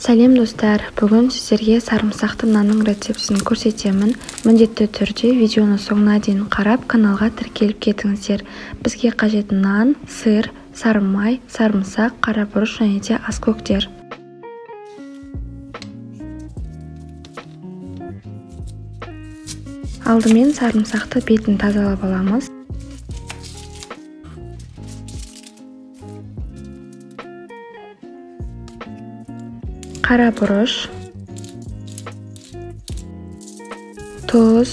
Сәлем достар, бүгін сіздерге сарымсақты нанның рецептісін көрсетемін. Міндетті түрде видеоны соңына дейін қарап, каналға тіркеліп кетіңіздер. Бізге қажет нан, сыр, сары май, сарымсақ, қара бұрыш және де аскөктер. Алдымен сарымсақты бетін тазалап аламыз. Қара бұрыш, тұз,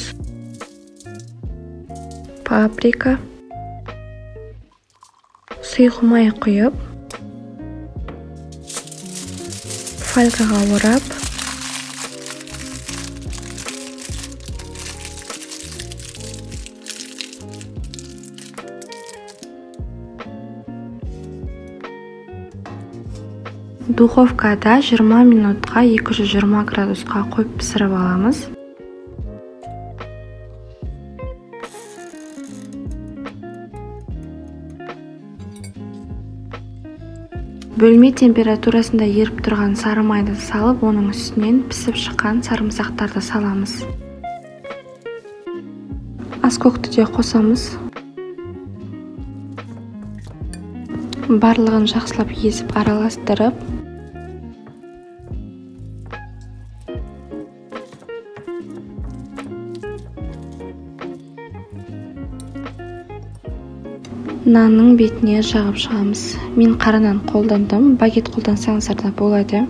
паприка, сұйық май құйып, фольгаға орап, духовкада 20 минутқа 220 градусқа қойып пісіріп аламыз. Бөлме температурасында еріп тұрған сары майды салып, оның үстінен пісіп шыққан сарымсақтарды саламыз. Аскөкті де қосамыз. Барлығын жақсылап езіп араластырып, нанның бетіне жағып шығамыз. Мен қара нан қолдандым, багет қолдансаңыздар да болады.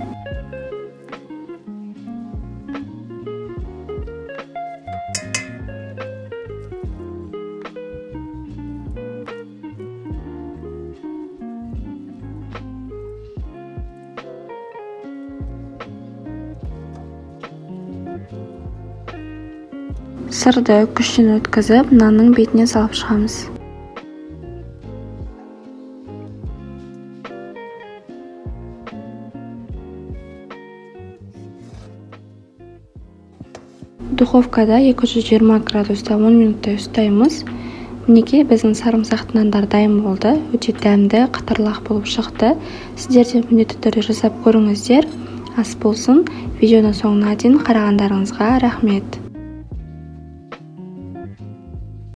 Сырды күштен өткізіп, нанның бетіне салып шығамыз. Духовкада 220 градуста 10 минуттай ұстаймыз. Мінекей біздің сарымсақты нандар дайын болды. Өте дәмді, қытырлақ болып шықты. Сіздер де міндетті түрде жасап көріңіздер. Ас болсын. Видеоны соңына дейін қарағандарыңызға рахмет.